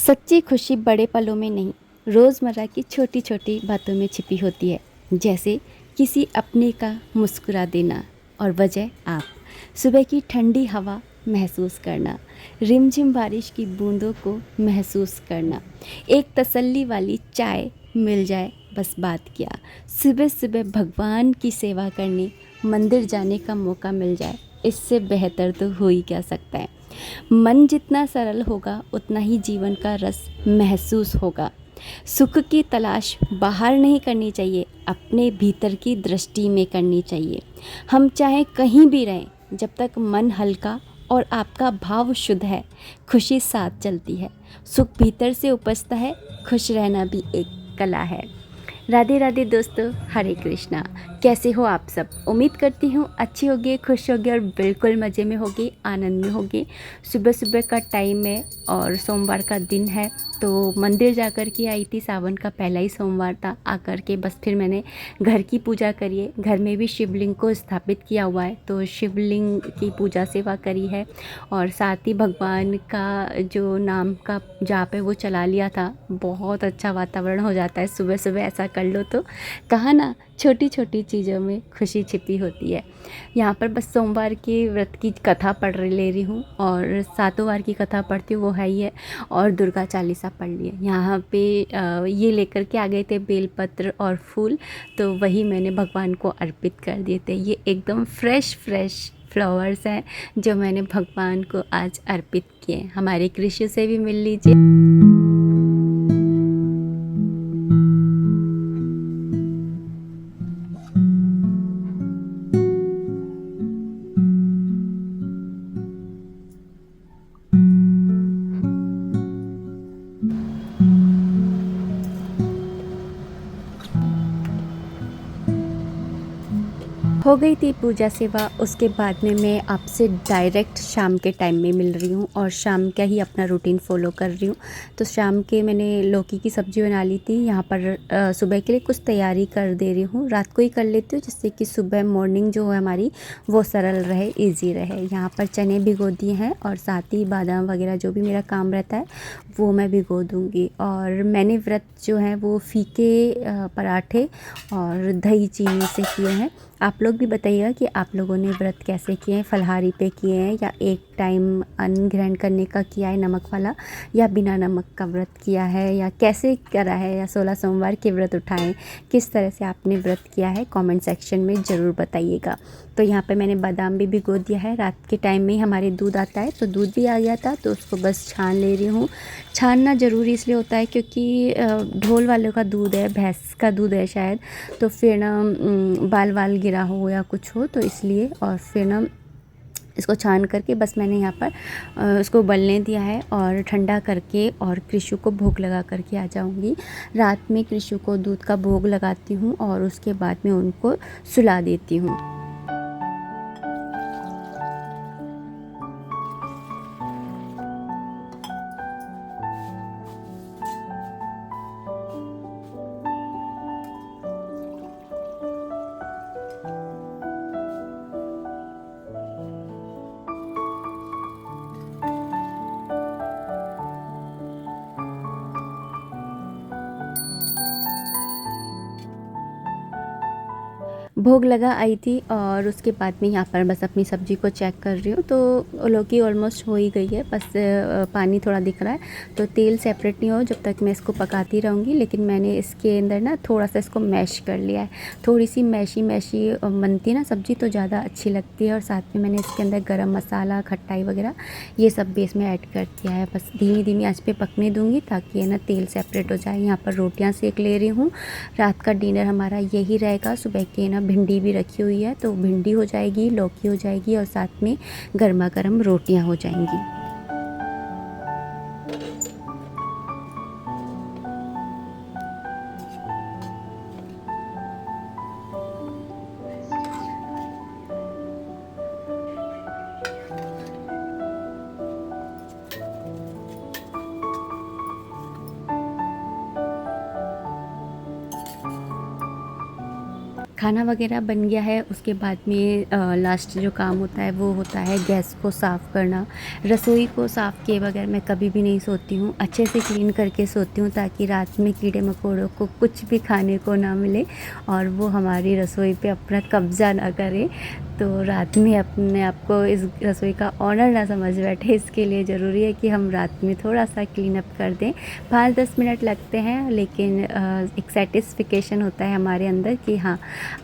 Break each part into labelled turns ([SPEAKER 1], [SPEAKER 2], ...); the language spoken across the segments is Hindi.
[SPEAKER 1] सच्ची खुशी बड़े पलों में नहीं, रोज़मर्रा की छोटी छोटी बातों में छिपी होती है। जैसे किसी अपने का मुस्कुरा देना और वजह आप, सुबह की ठंडी हवा महसूस करना, रिमझिम बारिश की बूंदों को महसूस करना, एक तसल्ली वाली चाय मिल जाए बस बात क्या, सुबह सुबह भगवान की सेवा करने मंदिर जाने का मौका मिल जाए, इससे बेहतर तो हो ही क्या सकता है। मन जितना सरल होगा उतना ही जीवन का रस महसूस होगा। सुख की तलाश बाहर नहीं करनी चाहिए, अपने भीतर की दृष्टि में करनी चाहिए। हम चाहे कहीं भी रहें, जब तक मन हल्का और आपका भाव शुद्ध है, खुशी साथ चलती है। सुख भीतर से उपजता है, खुश रहना भी एक कला है। राधे राधे दोस्तों, हरे कृष्णा। कैसे हो आप सब? उम्मीद करती हूँ अच्छी होगी, खुश होगी और बिल्कुल मज़े में होगी, आनंद में होगी। सुबह सुबह का टाइम है और सोमवार का दिन है, तो मंदिर जाकर के आई थी। सावन का पहला ही सोमवार था। आकर के बस फिर मैंने घर की पूजा करी है। घर में भी शिवलिंग को स्थापित किया हुआ है, तो शिवलिंग की पूजा सेवा करी है और साथ ही भगवान का जो नाम का जाप है वो चला लिया था। बहुत अच्छा वातावरण हो जाता है सुबह सुबह, ऐसा कर लो तो। कहा ना, छोटी छोटी चीज़ों में खुशी छिपी होती है। यहाँ पर बस सोमवार के व्रत की कथा ले रही हूँ और सातों वार की कथा पढ़ती हूँ, वो है ही है। और दुर्गा चालीसा पढ़ ली है। यहाँ पे ये लेकर के आ गए थे बेलपत्र और फूल, तो वही मैंने भगवान को अर्पित कर दिए थे। ये एकदम फ्रेश फ्रेश फ्लावर्स हैं जो मैंने भगवान को आज अर्पित किए। हमारे कृष्ण से भी मिल लीजिए। हो गई थी पूजा सेवा। उसके बाद में मैं आपसे डायरेक्ट शाम के टाइम में मिल रही हूँ और शाम का ही अपना रूटीन फॉलो कर रही हूँ। तो शाम के मैंने लौकी की सब्ज़ी बना ली थी। यहाँ पर सुबह के लिए कुछ तैयारी कर दे रही हूँ, रात को ही कर लेती हूँ, जिससे कि सुबह मॉर्निंग जो है हमारी वो सरल रहे, ईजी रहे। यहाँ पर चने भिगो दिए हैं और साथ ही बादाम वगैरह जो भी मेरा काम रहता है वो मैं भिगो दूँगी। और मैंने व्रत जो है वो फीके पराठे और दही चीनी से किए हैं। आप लोग भी बताइएगा कि आप लोगों ने व्रत कैसे किए हैं, फलाहारी पे किए हैं या एक टाइम अन्न ग्रहण करने का किया है नमक वाला, या बिना नमक का व्रत किया है, या कैसे करा है, या 16 सोमवार के व्रत उठाएं, किस तरह से आपने व्रत किया है, कमेंट सेक्शन में ज़रूर बताइएगा। तो यहाँ पे मैंने बादाम भी भिगो दिया है। रात के टाइम में ही हमारे दूध आता है, तो दूध भी आ गया था, तो उसको बस छान ले रही हूँ। छानना ज़रूरी इसलिए होता है क्योंकि ढोल वालों का दूध है, भैंस का दूध है शायद, तो फिर ना बाल वाल गिरा हो या कुछ हो, तो इसलिए। और फिर ना इसको छान करके बस मैंने यहाँ पर उसको उबलने दिया है और ठंडा करके और कृषु को भोग लगा करके आ जाऊँगी। रात में कृषु को दूध का भोग लगाती हूँ और उसके बाद में उनको सुला देती हूँ। भोग लगा आई थी और उसके बाद में यहाँ पर बस अपनी सब्ज़ी को चेक कर रही हूँ। तो लौकी ऑलमोस्ट हो ही गई है, बस पानी थोड़ा दिख रहा है, तो तेल सेपरेट नहीं हो जब तक मैं इसको पकाती रहूँगी। लेकिन मैंने इसके अंदर ना थोड़ा सा इसको मैश कर लिया है। थोड़ी सी मैशी मैशी बनती है ना सब्ज़ी, तो ज़्यादा अच्छी लगती है। और साथ में मैंने इसके अंदर गरम मसाला, खटाई वगैरह ये सब भी इसमें ऐड कर दिया है। बस धीमी धीमी आँच पे पकने दूँगी ताकि है ना तेल सेपरेट हो जाए। यहाँ पर रोटियाँ सेक ले रही हूँ। रात का डिनर हमारा यही रहेगा। सुबह के ना भिंडी भी रखी हुई है, तो भिंडी हो जाएगी, लौकी हो जाएगी और साथ में गर्मा गर्म रोटियां हो जाएंगी। खाना वगैरह बन गया है, उसके बाद में लास्ट जो काम होता है वो होता है गैस को साफ़ करना। रसोई को साफ़ किए बगैर मैं कभी भी नहीं सोती हूँ, अच्छे से क्लीन करके सोती हूँ ताकि रात में कीड़े मकोड़ों को कुछ भी खाने को ना मिले और वो हमारी रसोई पे अपना कब्ज़ा ना करे। तो रात में अपने आप को इस रसोई का ऑनर ना समझ बैठे, इसके लिए ज़रूरी है कि हम रात में थोड़ा सा क्लीन अप कर दें। 5-10 मिनट लगते हैं, लेकिन एक सेटिस्फिकेशन होता है हमारे अंदर कि हाँ,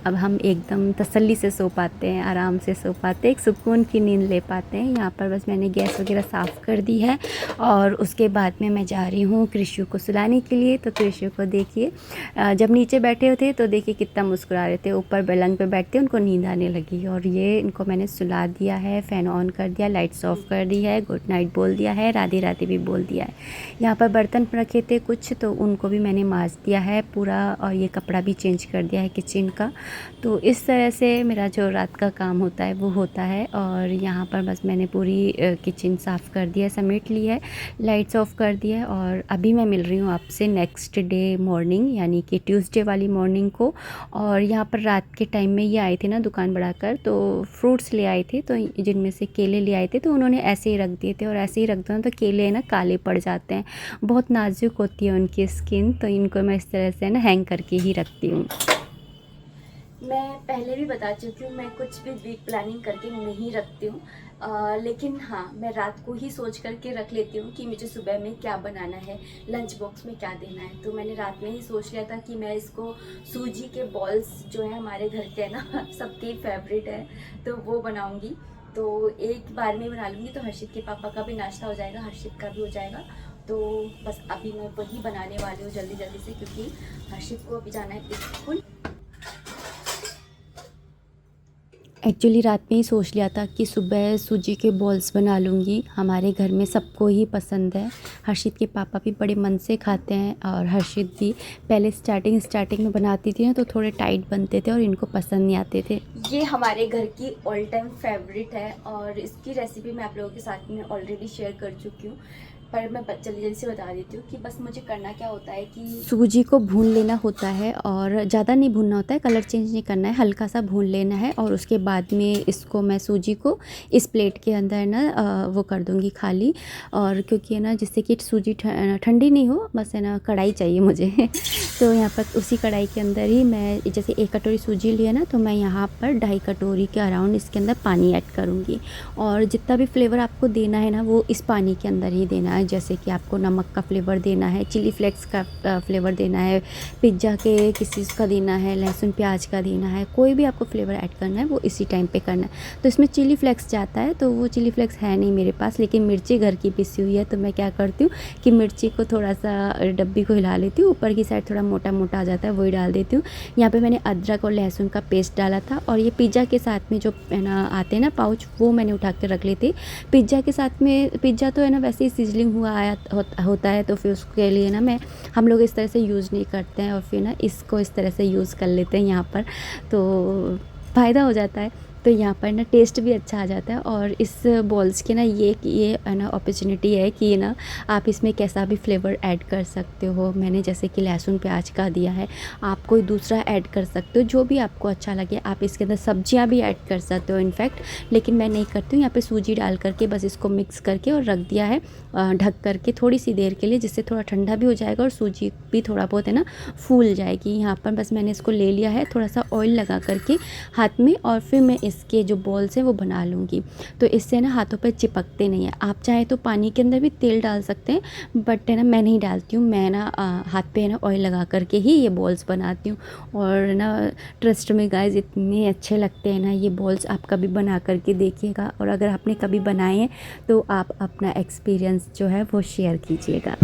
[SPEAKER 1] अब हम एकदम तसल्ली से सो पाते हैं, आराम से सो पाते हैं, एक सुकून की नींद ले पाते हैं। यहाँ पर बस मैंने गैस वगैरह साफ़ कर दी है और उसके बाद में मैं जा रही हूँ कृषु को सुलाने के लिए। तो कृषु को देखिए, जब नीचे बैठे थे तो देखिए कितना मुस्कुरा रहे थे, ऊपर पलंग पे बैठते उनको नींद आने लगी और ये इनको मैंने सुला दिया है, फ़ैन ऑन कर दिया, लाइट्स ऑफ कर दी है, गुड नाइट बोल दिया है, राधे राधे भी बोल दिया है। यहाँ पर बर्तन रखे थे कुछ, तो उनको भी मैंने मांज दिया है पूरा और ये कपड़ा भी चेंज कर दिया है किचन का। तो इस तरह से मेरा जो रात का काम होता है वो होता है। और यहाँ पर बस मैंने पूरी किचन साफ़ कर दिया है, समेट ली है, लाइट्स ऑफ कर दिया है और अभी मैं मिल रही हूँ आपसे नेक्स्ट डे मॉर्निंग, यानी कि ट्यूसडे वाली मॉर्निंग को। और यहाँ पर रात के टाइम में ये आए थे ना दुकान बढ़ाकर, तो फ्रूट्स ले आए थे, तो जिनमें से केले ले आए थे, तो उन्होंने ऐसे ही रख दिए थे और ऐसे ही रख दो ना तो केले ना काले पड़ जाते हैं, बहुत नाजुक होती है उनकी स्किन। तो इनको मैं इस तरह से ना हैंग करके ही रखती हूँ। मैं पहले भी बता चुकी हूँ, मैं कुछ भी वीक प्लानिंग करके नहीं रखती हूँ, लेकिन हाँ, मैं रात को ही सोच करके रख लेती हूँ कि मुझे सुबह में क्या बनाना है, लंच बॉक्स में क्या देना है। तो मैंने रात में ही सोच लिया था कि मैं इसको सूजी के बॉल्स जो है हमारे घर के है ना सबके फेवरेट है, तो वो बनाऊँगी। तो एक बार में बना लूँगी तो हर्षित के पापा का भी नाश्ता हो जाएगा, हर्षित का भी हो जाएगा। तो बस अभी मैं वही बनाने वाली हूँ जल्दी जल्दी से, क्योंकि हर्षित को अभी जाना है स्कूल। एक्चुअली रात में ही सोच लिया था कि सुबह सूजी के बॉल्स बना लूँगी, हमारे घर में सबको ही पसंद है। हर्षित के पापा भी बड़े मन से खाते हैं और हर्षित भी पहले स्टार्टिंग में बनाती थी ना तो थोड़े टाइट बनते थे और इनको पसंद नहीं आते थे। ये हमारे घर की ऑल टाइम फेवरेट है और इसकी रेसिपी मैं आप लोगों के साथ में ऑलरेडी शेयर कर चुकी हूँ, पर मैं जल्दी जल्दी से बता देती हूँ कि बस मुझे करना क्या होता है कि सूजी को भून लेना होता है और ज़्यादा नहीं भूनना होता है, कलर चेंज नहीं करना है, हल्का सा भून लेना है। और उसके बाद में इसको मैं सूजी को इस प्लेट के अंदर ना वो कर दूँगी खाली, और क्योंकि है ना जिससे कि सूजी ठंडी नहीं हो, बस है ना कढ़ाई चाहिए मुझे तो यहाँ पर उसी कढ़ाई के अंदर ही मैं जैसे 1 कटोरी सूजी लिया ना, तो मैं यहाँ पर 2.5 कटोरी के अराउंड इसके अंदर पानी ऐड करूँगी। और जितना भी फ्लेवर आपको देना है ना वो इस पानी के अंदर ही देना है। जैसे कि आपको नमक का फ्लेवर देना है, चिली फ्लेक्स का फ्लेवर देना है, पिज़्ज़ा के किसी का देना है, लहसुन प्याज का देना है, कोई भी आपको फ्लेवर ऐड करना है वो इसी टाइम पे करना है। तो इसमें चिली फ्लेक्स जाता है, तो वो चिली फ्लेक्स है नहीं मेरे पास, लेकिन मिर्ची घर की पिसी हुई है। तो मैं क्या करती हूँ कि मिर्ची को थोड़ा सा डब्बी को हिला लेती हूँ, ऊपर की साइड थोड़ा मोटा मोटा आ जाता है वही डाल देती हूँ। यहाँ पर मैंने अदरक और लहसुन का पेस्ट डाला था, और ये पिज़्ज़ा के साथ में जो है ना आते हैं ना पाउच, वो मैंने उठा के रख लेती। पिज़्ज़ा के साथ में, पिज़्ज़ा तो है ना वैसे ही सिजलिंग हुआ आया होता है, तो फिर उसके लिए ना हम लोग इस तरह से यूज़ नहीं करते हैं, और फिर ना इसको इस तरह से यूज़ कर लेते हैं यहाँ पर, तो फ़ायदा हो जाता है। तो यहाँ पर ना टेस्ट भी अच्छा आ जाता है। और इस बॉल्स के ना ये है ना अपॉर्चुनिटी है कि ना आप इसमें कैसा भी फ्लेवर ऐड कर सकते हो। मैंने जैसे कि लहसुन प्याज का दिया है, आप कोई दूसरा ऐड कर सकते हो, जो भी आपको अच्छा लगे। आप इसके अंदर सब्जियां भी ऐड कर सकते हो इनफैक्ट, लेकिन मैं नहीं करती हूँ। यहाँ पे सूजी डाल करके बस इसको मिक्स करके और रख दिया है ढक करके थोड़ी सी देर के लिए, जिससे थोड़ा ठंडा भी हो जाएगा और सूजी भी थोड़ा बहुत है ना फूल जाएगी। यहाँ पर बस मैंने इसको ले लिया है थोड़ा सा ऑयल लगा करके हाथ में, और फिर मैं इसके जो बॉल्स हैं वो बना लूँगी। तो इससे ना हाथों पर चिपकते नहीं है। आप चाहे तो पानी के अंदर भी तेल डाल सकते हैं, बट है ना मैं नहीं डालती हूँ। मैं ना हाथ पे है ना ऑयल लगा करके ही ये बॉल्स बनाती हूँ। और ना ट्रस्ट में गाइस इतने अच्छे लगते हैं ना ये बॉल्स, आप कभी बना करके देखिएगा। और अगर आपने कभी बनाए हैं तो आप अपना एक्सपीरियंस जो है वो शेयर कीजिएगा।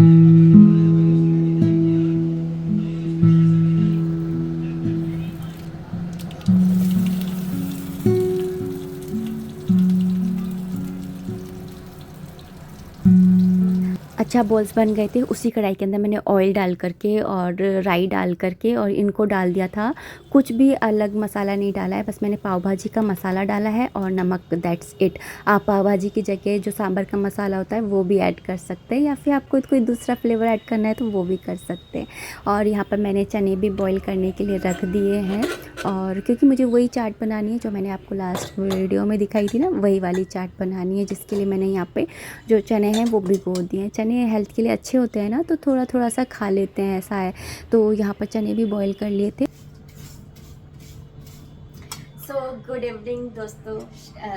[SPEAKER 1] अच्छा बॉल्स बन गए थे। उसी कढ़ाई के अंदर मैंने ऑयल डाल करके और राई डाल करके और इनको डाल दिया था। कुछ भी अलग मसाला नहीं डाला है, बस मैंने पाव भाजी का मसाला डाला है और नमक, दैट्स इट। आप पाव भाजी की जगह जो सांभर का मसाला होता है वो भी ऐड कर सकते हैं, या फिर आपको कोई दूसरा फ्लेवर ऐड करना है तो वो भी कर सकते हैं। और यहाँ पर मैंने चने भी बॉईल करने के लिए रख दिए हैं, और क्योंकि मुझे वही चाट बनानी है जो मैंने आपको लास्ट वीडियो में दिखाई थी ना, वही वाली चाट बनानी है, जिसके लिए मैंने यहाँ पे जो चने हैं वो भिगो दिए हैं। चने हेल्थ के लिए अच्छे होते हैं ना, तो थोड़ा थोड़ा सा खा लेते हैं, ऐसा है। तो यहाँ पर चने भी बॉईल कर लिए थे। सो गुड इवनिंग दोस्तों।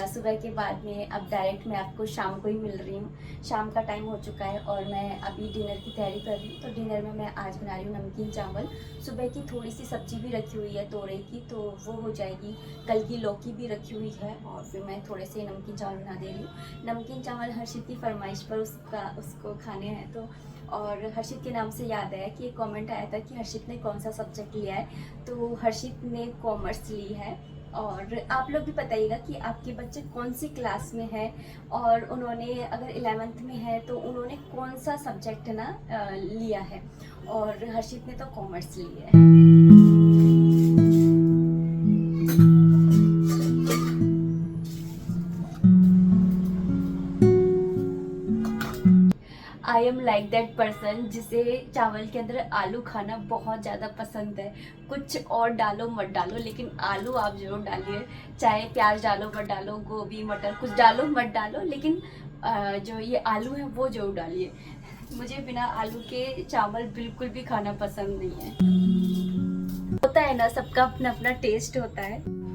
[SPEAKER 1] सुबह के बाद में अब डायरेक्ट मैं आपको शाम को ही मिल रही हूँ। शाम का टाइम हो चुका है और मैं अभी डिनर की तैयारी कर रही हूँ। तो डिनर में मैं आज बना रही हूँ नमकीन चावल। सुबह की थोड़ी सी सब्जी भी रखी हुई है तोरई की, तो वो हो जाएगी। कल की लौकी भी रखी हुई है और फिर मैं थोड़े से नमकीन चावल बना दे रही हूँ। नमकीन चावल हर्षित की फरमाइश पर उसको खाने हैं। तो और हर्षित के नाम से याद आया कि एक कमेंट आया था कि हर्षित ने कौन सा सब्जेक्ट लिया है, तो हर्षित ने कॉमर्स ली है। और आप लोग भी बताइएगा कि आपके बच्चे कौन सी क्लास में है, और उन्होंने अगर 11th में है तो उन्होंने कौन सा सब्जेक्ट ना लिया है। और हर्षित ने तो कॉमर्स ली है। I am like that person जिसे चावल के अंदर आलू खाना बहुत ज़्यादा पसंद है। कुछ और डालो मत डालो, लेकिन आलू आप जरूर डालिए। चाहे प्याज डालो मत डालो, गोभी मटर कुछ डालो मत डालो, लेकिन जो ये आलू है वो जरूर डालिए। मुझे बिना आलू के चावल बिल्कुल भी खाना पसंद नहीं है। होता है ना, सबका अपना अपना टेस्ट होता है।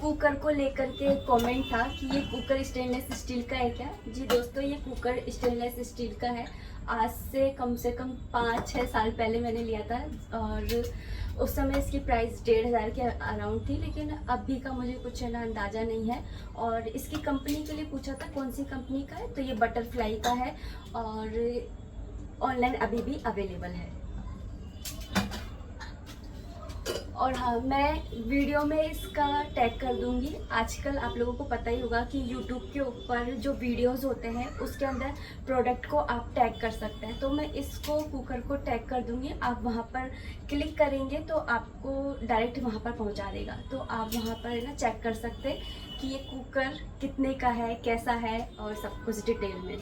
[SPEAKER 1] कुकर को लेकर के कमेंट था कि ये कुकर स्टेनलेस स्टील का है क्या। जी दोस्तों, ये कुकर स्टेनलेस स्टील का है। आज से कम 5-6 साल पहले मैंने लिया था, और उस समय इसकी प्राइस 1500 के अराउंड थी, लेकिन अभी का मुझे कुछ है ना अंदाज़ा नहीं है। और इसकी कंपनी के लिए पूछा था कौन सी कंपनी का है, तो ये बटरफ्लाई का है और ऑनलाइन अभी भी अवेलेबल है। और हाँ, मैं वीडियो में इसका टैग कर दूंगी। आजकल आप लोगों को पता ही होगा कि यूट्यूब के ऊपर जो वीडियोस होते हैं उसके अंदर प्रोडक्ट को आप टैग कर सकते हैं, तो मैं इसको कुकर को टैग कर दूंगी। आप वहाँ पर क्लिक करेंगे तो आपको डायरेक्ट वहाँ पर पहुँचा देगा, तो आप वहाँ पर ना चेक कर सकते हैं कि ये कुकर कितने का है, कैसा है, और सब कुछ डिटेल में।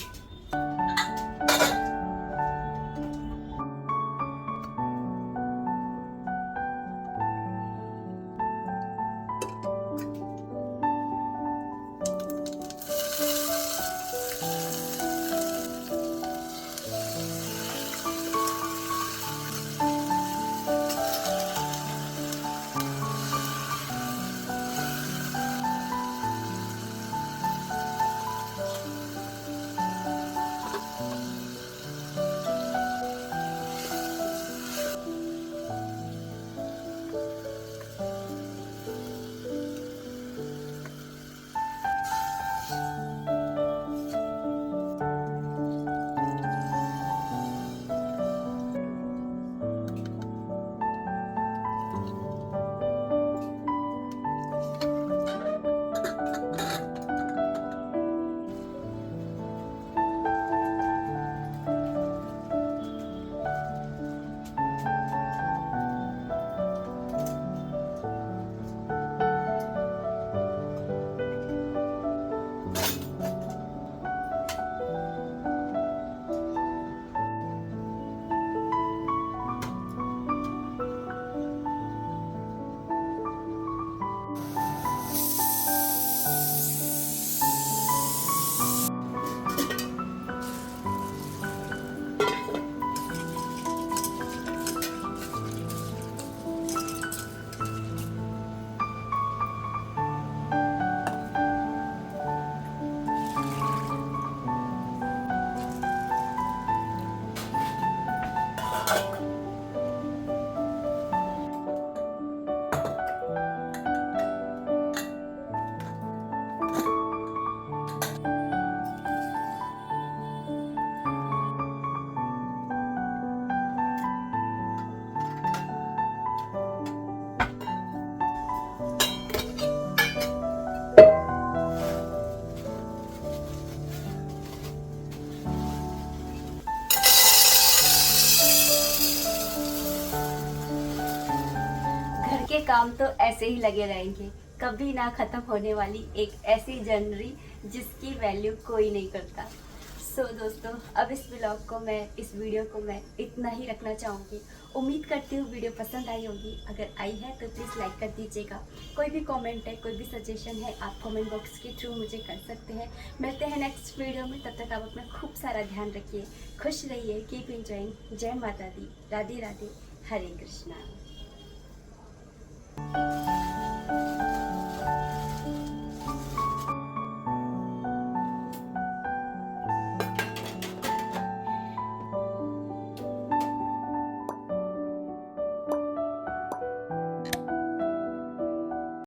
[SPEAKER 1] के काम तो ऐसे ही लगे रहेंगे, कभी ना ख़त्म होने वाली एक ऐसी जनवरी जिसकी वैल्यू कोई नहीं करता। सो दोस्तों, अब इस वीडियो को मैं इतना ही रखना चाहूँगी। उम्मीद करती हूँ वीडियो पसंद आई होगी। अगर आई है तो प्लीज़ लाइक कर दीजिएगा। कोई भी कमेंट है, कोई भी सजेशन है, आप कमेंट बॉक्स के थ्रू मुझे कर सकते हैं। मिलते हैं नेक्स्ट वीडियो में, तब तक आप अपना खूब सारा ध्यान रखिए, खुश रहिए, कीप एंजॉइंग। जय माता दी, राधे राधे, हरे कृष्णा।